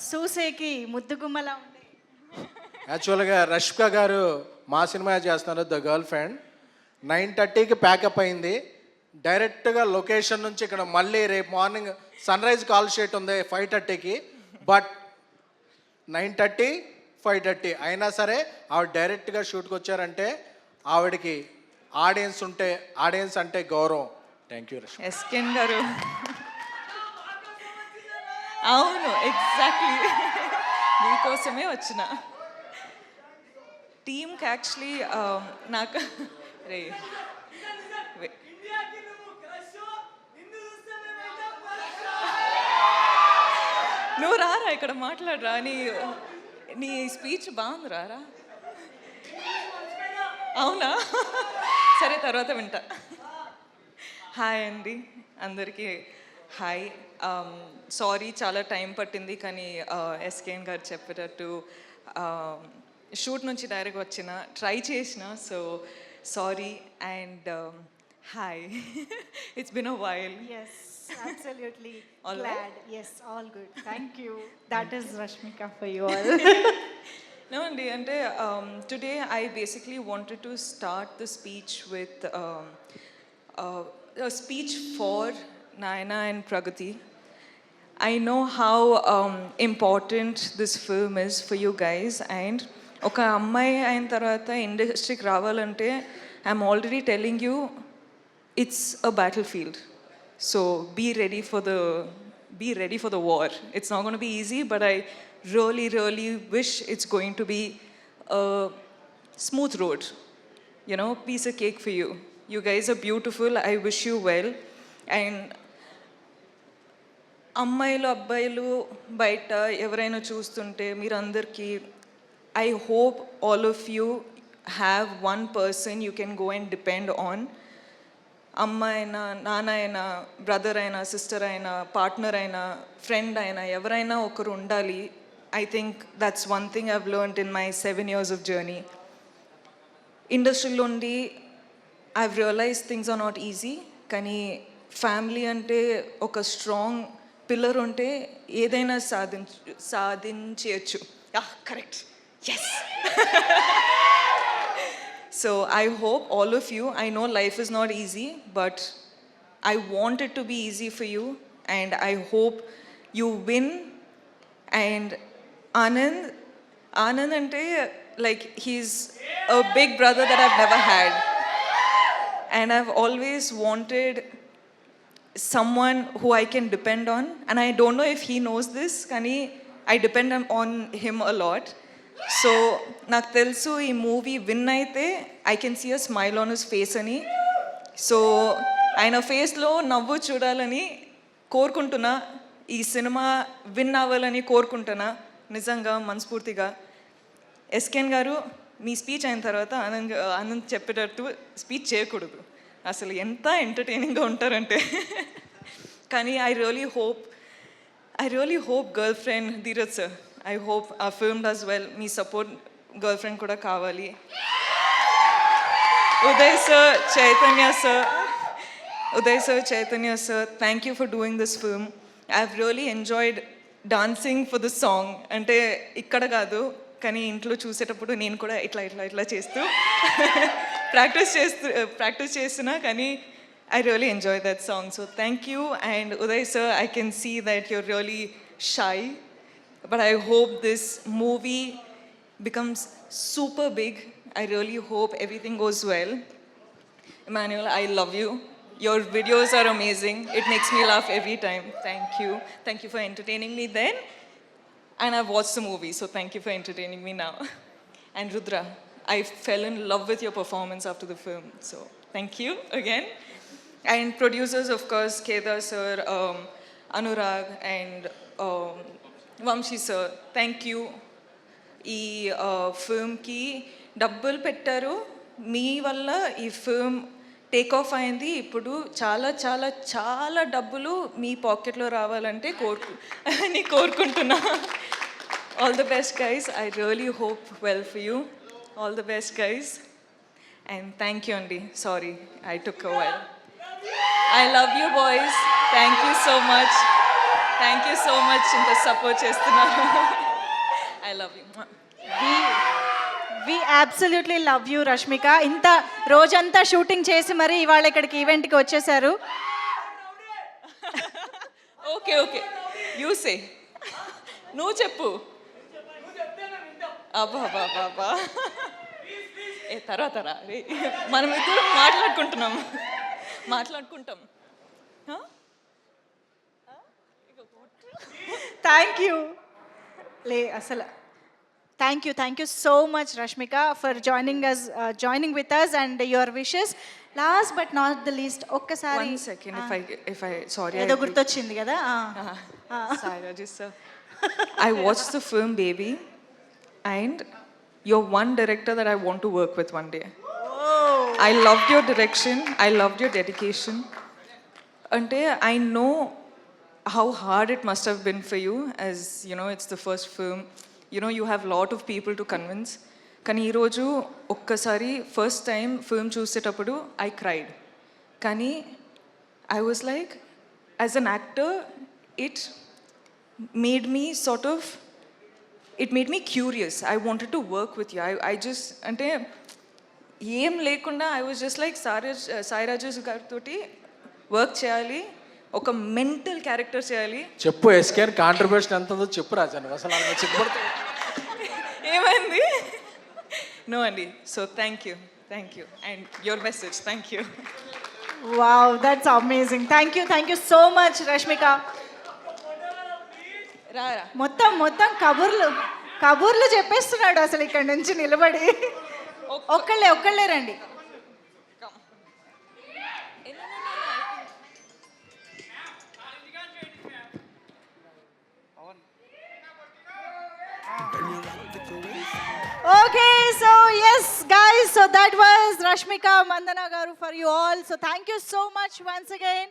సూసేకి ముద్దుగుమ్మలా ఉంది. యాక్చువల్గా రష్మిక గారు మా సినిమా చేస్తున్నారు ద గర్ల్ ఫ్రెండ్. 9:30కి ప్యాకప్ అయింది. డైరెక్ట్గా లొకేషన్ నుంచి ఇక్కడ మళ్ళీ రేపు morning sunrise call sheet ఉంది 5:30కి. బట్ 9:30, 5:30 అయినా సరే ఆవిడ డైరెక్ట్గా షూట్కి వచ్చారంటే ఆవిడకి ఆడియన్స్ అంటే గౌరవం. Thank you Rashmi. ఎస్కెన్ గారు అవును ఎగ్జాక్ట్లీ మీకోసమే వచ్చిన టీమ్కి యాక్చువల్లీ నాకు రే నువ్వు రారా ఇక్కడ మాట్లాడరా నీ స్పీచ్ బాగుంది రారా. అవునా సరే తర్వాత వింటా. హాయ్ అండి అందరికీ హాయ్. సారీ చాలా టైం పట్టింది కానీ ఎస్కేఎన్ గారు చెప్పేటట్టు షూట్ నుంచి డైరెక్ట్ వచ్చిన ట్రై చేసిన so sorry and hi it's been a while. Yes, absolutely. All glad. right? Yes, all good. Thank you. That is Rashmika for you all. No, Andy, and today I basically wanted to start the speech with a speech for Naina and Pragati. I know how important this film is for you guys, and ఒక అమ్మాయి అయిన తర్వాత ఇండస్ట్రీకి రావాలంటే I'm already telling you it's a battle field. So be ready for the war. It's not going to be easy, but I really wish it's going to be a smooth road. You know, piece of cake for you. You guys are beautiful. I wish you well. And అమ్మాయిలు అబ్బాయిలు బయట ఎవరైనా చూస్తుంటే మీరందరికీ I hope all of you have one person you can go and depend on. అమ్మ అయినా నాన్న అయినా బ్రదర్ అయినా సిస్టర్ అయినా పార్ట్నర్ అయినా ఫ్రెండ్ అయినా ఎవరైనా ఒకరు ఉండాలి. I think that's one thing I've learned in my 7 years of journey. ఇండస్ట్రీలో ఉండి I've realise things are not easy, కానీ ఫ్యామిలీ అంటే ఒక స్ట్రాంగ్ పిల్లర్ ఉంటే ఏదైనా సాధించవచ్చు. Correct, yes. So I hope all of you, I know life is not easy, but I want it to be easy for you, and I hope you win. And Anand ante like he's a big brother that I've never had, and I've always wanted someone who I can depend on, and I don't know if he knows this, kani I depend on him a lot. So నాకు తెలుసు ఈ movie win అయితే I can see a smile on his face అని. So ఆయన ఫేస్లో నవ్వు చూడాలని కోరుకుంటున్నా. ఈ సినిమా విన్ అవ్వాలని కోరుకుంటున్నా నిజంగా మనస్ఫూర్తిగా. ఎస్కేన్ గారు మీ స్పీచ్ అయిన తర్వాత ఆనంద్ చెప్పేటట్టు స్పీచ్ చేయకూడదు, అసలు ఎంత ఎంటర్టైనింగ్గా ఉంటారంటే. కానీ I really hope girl friend Dheeraj sir, I hope our film does well. Me support girlfriend kuda kavali. Uday sir, Chaitanya sir, thank you for doing this film. I've really enjoyed dancing for the song. Ante ikkada kaadu kani intlo chusetappudu nenu kuda itla chestu practice chestuna kani I really enjoyed that song. So thank you. And Uday sir, I can see that you're really shy, but I hope this movie becomes super big. I really hope everything goes well. Emmanuel, I love you. Your videos are amazing. It makes me laugh every time. Thank you for entertaining me then, and I've watched the movie, so thank you for entertaining me now. And Rudra, I fell in love with your performance after the film, so thank you again. And producers, of course, Kedar sir, Anurag and Vamsi sir, thank you. ఈ ఫిల్మ్కి డబ్బులు పెట్టారు, మీ వల్ల ఈ film take off అయింది. ఇప్పుడు చాలా చాలా చాలా డబ్బులు మీ పాకెట్లో రావాలంటే కోరుకుంటున్నా. All the best guys. I really hope well for you. All the best guys and thank you అండి. Sorry I took a while. I love you boys. Thank you so much. Thank you so much ఇంత support చేస్తున్నారు. I love you. We absolutely love you Rashmika. ఇంత రోజంతా shooting చేసి మరి ఇవాళ ఇక్కడికి ఈవెంట్కి వచ్చేసారు. ఓకే ఓకే యూ సే, నువ్వు చెప్పు. అబ్బా బాబా బా ఏ తర్వాత రా రే, మనం ఇద్దరు మాట్లాడుకుంటాం. థ్యాంక్ యూ అసలు thank you so much Rashmika for joining with us and your wishes. Last but not the least ఒక్కసారి One second, if I sorry, ఏదో గుర్తొచ్చింది కదా. Sairaj sir, I watched the film Baby, and you're one director that I want to work with one day. I loved your direction. I loved your dedication. Ante I know how hard it must have been for you, as you know, it's the first film. You know, you have lot of people to convince. కానీ ఈరోజు ఒక్కసారి first time film చూసేటప్పుడు I cried. కానీ I was like, as an actor it made me sort of, it made me curious. I wanted to work with you. I just అంటే ఏం లేకుండా I was just like Sai Raju గారితో work చేయాలి, ఒక mental character చేయాలి. చెప్పు ఎస్కేన్ contribution ఎంత ఉందో చెప్పు రాజా, నువ్వు అసలు అలా చెప్పబడుతు. ఏమైంది? నో అండి. So thank you and your message. Thank you. Wow, that's amazing. Thank you so much Rashmika. రారా మొత్తం కబుర్లు చెప్పేస్తున్నాడు అసలు ఇక్కడ నుంచి నిలబడి. ఒక్కళ్ళే రండి. Okay, so yes guys, so that was Rashmika Mandana garu for you all. So thank you so much once again.